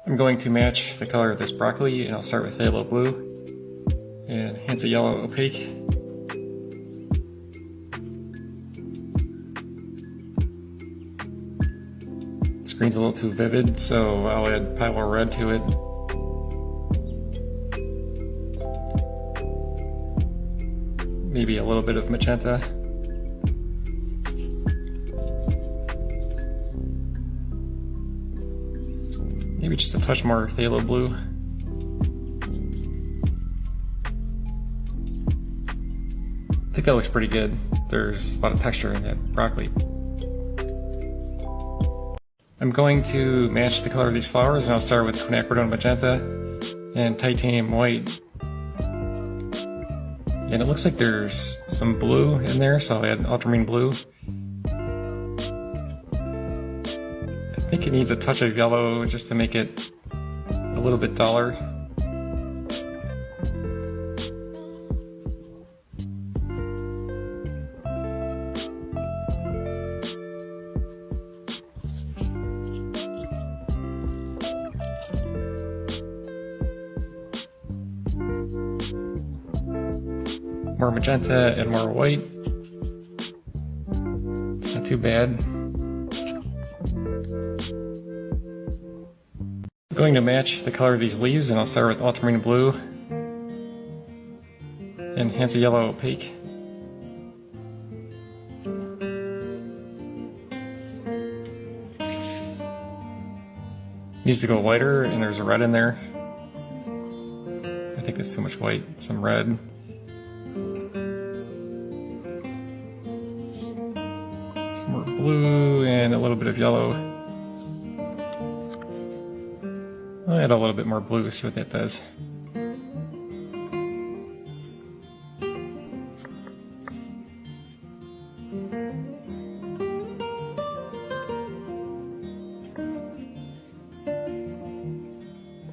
I'm going to match the color of this broccoli, and I'll start with phthalo blue and enhance a yellow opaque. This green's a little too vivid, so I'll add phthalo red to it. Maybe a little bit of magenta. Maybe just a touch more phthalo blue. I think that looks pretty good. There's a lot of texture in that broccoli. I'm going to match the color of these flowers, and I'll start with quinacridone magenta and titanium white. And it looks like there's some blue in there, so I'll add ultramarine blue. I think it needs a touch of yellow just to make it a little bit duller. More magenta and more white. It's not too bad. I'm going to match the color of these leaves, and I'll start with ultramarine blue and enhance a yellow opaque. Needs to go lighter, and there's a red in there. I think that's too much white. Some red. Some more blue and a little bit of yellow. I'll add a little bit more blue, see what that does.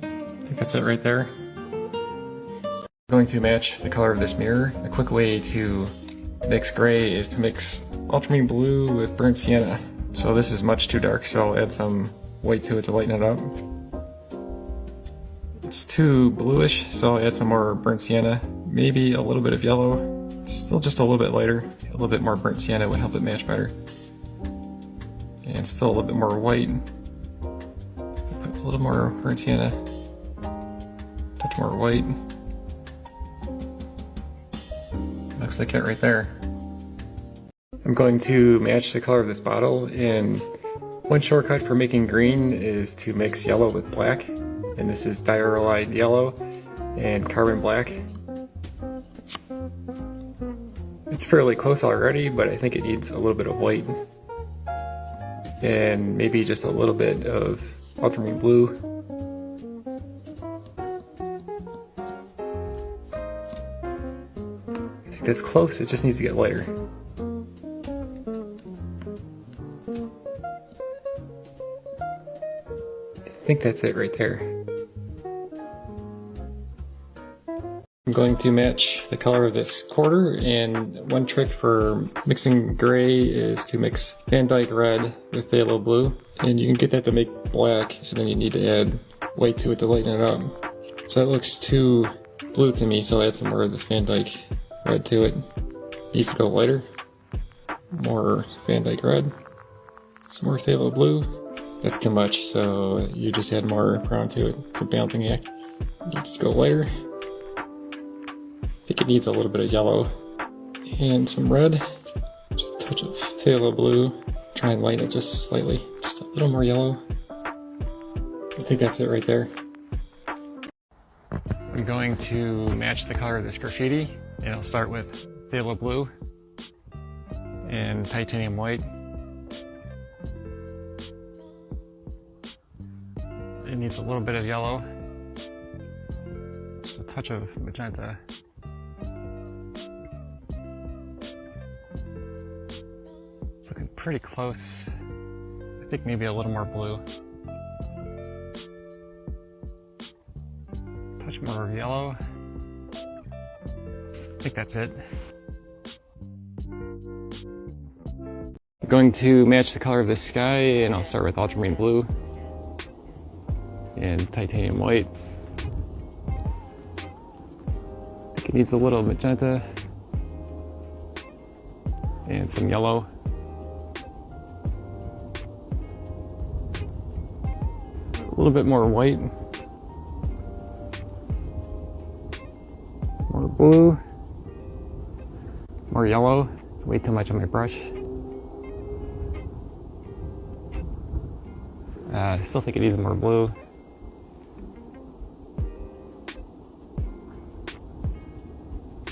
I think that's it right there. I'm going to match the color of this mirror. A quick way to mix gray is to mix ultramarine blue with burnt sienna. So this is much too dark, so I'll add some white to it to lighten it up. It's too bluish, so I'll add some more burnt sienna, maybe a little bit of yellow, still just a little bit lighter. A little bit more burnt sienna would help it match better. And still a little bit more white. Put a little more burnt sienna, touch more white. Looks like it right there. I'm going to match the color of this bottle, and one shortcut for making green is to mix yellow with black. And this is diarylide yellow and carbon black. It's fairly close already, but I think it needs a little bit of white. And maybe just a little bit of ultramarine blue. I think that's close, it just needs to get lighter. I think that's it right there. I'm going to match the color of this quarter, and one trick for mixing gray is to mix Van Dyke red with phthalo blue, and you can get that to make black, and then you need to add white to it to lighten it up. So it looks too blue to me, so I'll add some more of this Van Dyke red to it. Needs to go lighter. More Van Dyke red. Some more phthalo blue. That's too much, so you just add more brown to it. It's a balancing act. It needs to go lighter. I think it needs a little bit of yellow and some red. Just a touch of phthalo blue. Try and lighten it just slightly. Just a little more yellow. I think that's it right there. I'm going to match the color of this graffiti, and I'll start with phthalo blue and titanium white. It needs a little bit of yellow, just a touch of magenta. It's looking pretty close. I think maybe a little more blue. Touch more of yellow. I think that's it. I'm going to match the color of this sky, and I'll start with ultramarine blue and titanium white. I think it needs a little magenta and some yellow. A little bit more white. More blue. More yellow. It's way too much on my brush. I still think it needs more blue.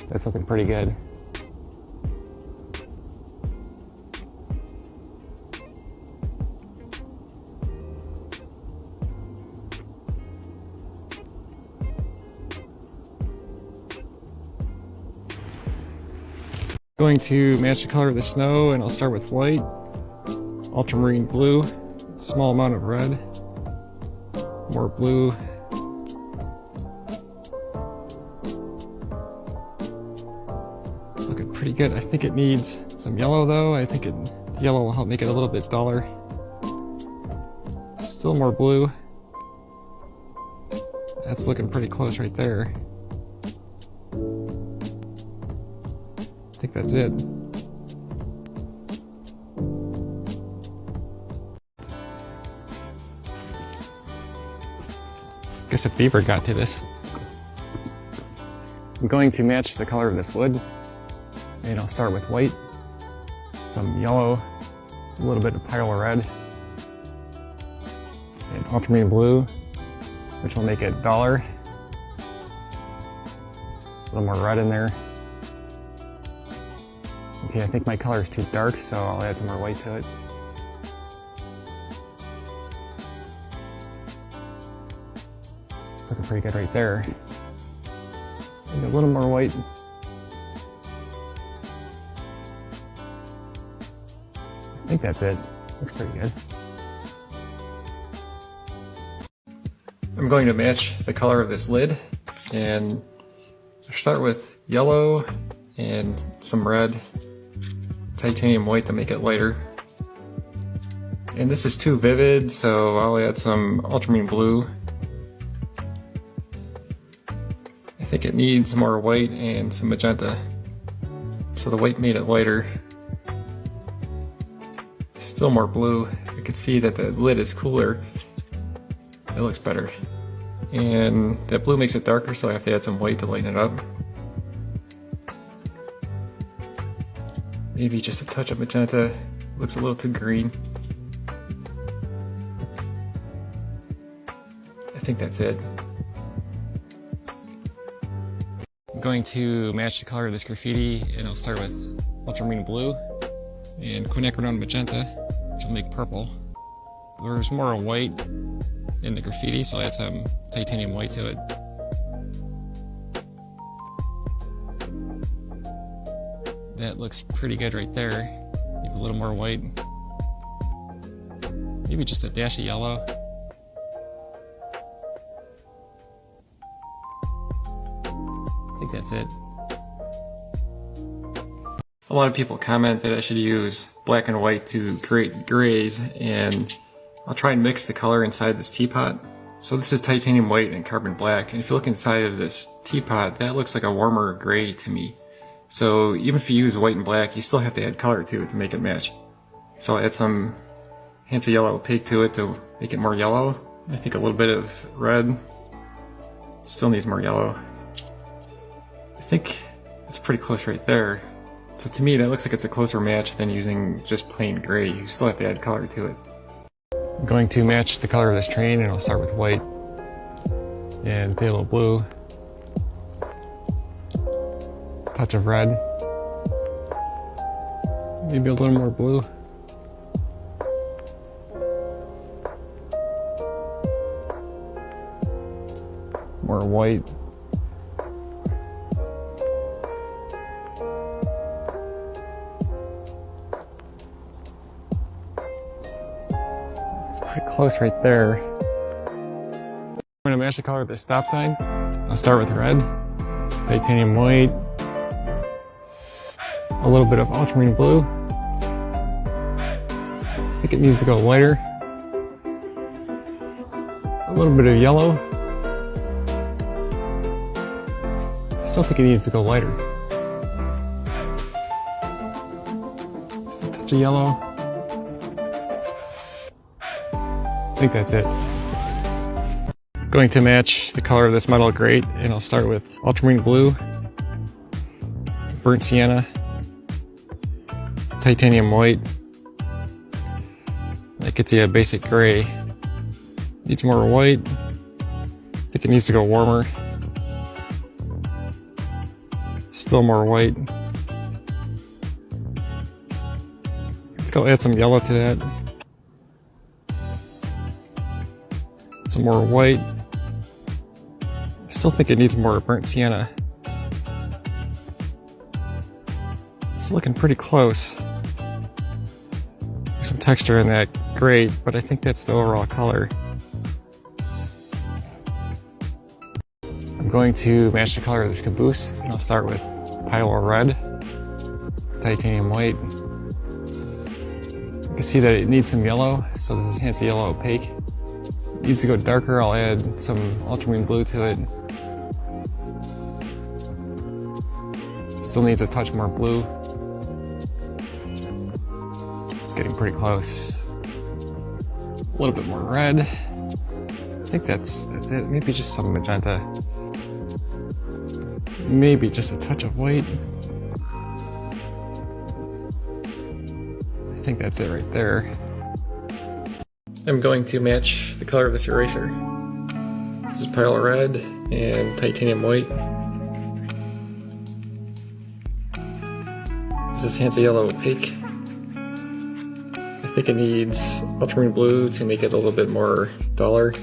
That's looking pretty good. Going to match the color of the snow, and I'll start with white, ultramarine blue, small amount of red, more blue, it's looking pretty good. I think it needs some yellow though. I think the yellow will help make it a little bit duller. Still more blue. That's looking pretty close right there. I think that's it. Guess a beaver got to this. I'm going to match the color of this wood, and I'll start with white, some yellow, a little bit of pyrrole red, and ultramarine blue, which will make it duller. A little more red in there. Okay, I think my color is too dark, so I'll add some more white to it. It's looking pretty good right there. Maybe a little more white. I think that's it. Looks pretty good. I'm going to match the color of this lid, and I'll start with yellow and some red, titanium white to make it lighter. And this is too vivid, so I'll add some ultramarine blue. I think it needs more white and some magenta. So the white made it lighter. Still more blue. You can see that the lid is cooler. It looks better. And that blue makes it darker, so I have to add some white to lighten it up. Maybe just a touch of magenta. Looks a little too green. I think that's it. I'm going to match the color of this graffiti, and I'll start with ultramarine blue and quinacridone magenta, which will make purple. There's more white in the graffiti, so I'll add some titanium white to it. That looks pretty good right there. Maybe a little more white. Maybe just a dash of yellow. I think that's it. A lot of people comment that I should use black and white to create grays, and I'll try and mix the color inside this teapot. So this is titanium white and carbon black, and if you look inside of this teapot, that looks like a warmer gray to me. So even if you use white and black, you still have to add color to it to make it match. So I'll add some hints of yellow opaque to it to make it more yellow. I think a little bit of red. Still needs more yellow. I think it's pretty close right there. So to me, that looks like it's a closer match than using just plain gray. You still have to add color to it. I'm going to match the color of this train, and I'll start with white and phthalo blue. Touch of red. Maybe a little more blue. More white. It's pretty close right there. I'm going to match the color of the stop sign. I'll start with red, titanium white, a little bit of ultramarine blue. I think it needs to go lighter. A A little bit of yellow. Still think it needs to go lighter. Just a touch of yellow. I think that's it. Going to match the color of this metal grate, and I'll start with ultramarine blue, burnt sienna, titanium white. That gets you a basic gray. Needs more white. I think it needs to go warmer. Still more white. I think I'll add some yellow to that. Some more white. I still think it needs more burnt sienna. It's looking pretty close. There's some texture in that gray, but I think that's the overall color. I'm going to match the color of this caboose, and I'll start with pile red, titanium white. You can see that it needs some yellow, so this is fancy yellow opaque. It needs to go darker. I'll add some ultramarine blue to it. Still needs a touch more blue. It's getting pretty close. A little bit more red. I think that's it. Maybe just some magenta. Maybe just a touch of white. I think that's it right there. I'm going to match the color of this eraser. This is pale red and titanium white. This is fancy yellow opaque. I think it needs ultramarine blue to make it a little bit more duller.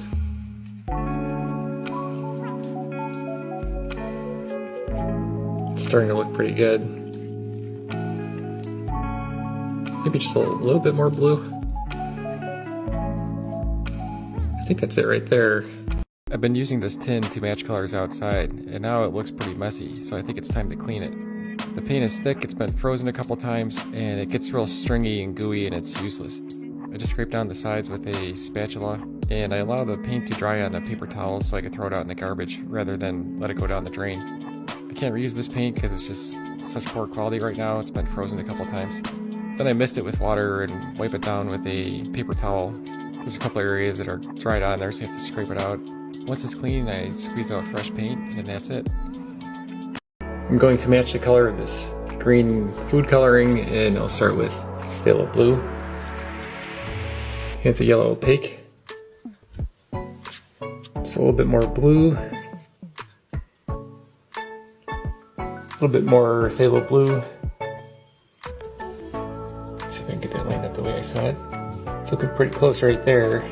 It's starting to look pretty good. Maybe just a little bit more blue. I think that's it right there. I've been using this tin to match colors outside, and now it looks pretty messy, so I think it's time to clean it. The paint is thick, it's been frozen a couple times, and it gets real stringy and gooey and it's useless. I just scrape down the sides with a spatula, and I allow the paint to dry on a paper towel so I can throw it out in the garbage rather than let it go down the drain. I can't reuse this paint because it's just such poor quality right now, it's been frozen a couple times. Then I mist it with water and wipe it down with a paper towel. There's a couple areas that are dried on there, so you have to scrape it out. Once it's clean, I squeeze out fresh paint, and that's it. I'm going to match the color of this green food coloring, and I'll start with phthalo blue. It's a yellow opaque. Just a little bit more blue. A little bit more phthalo blue. Let's see if I can get that lined up the way I saw it. It's looking pretty close right there.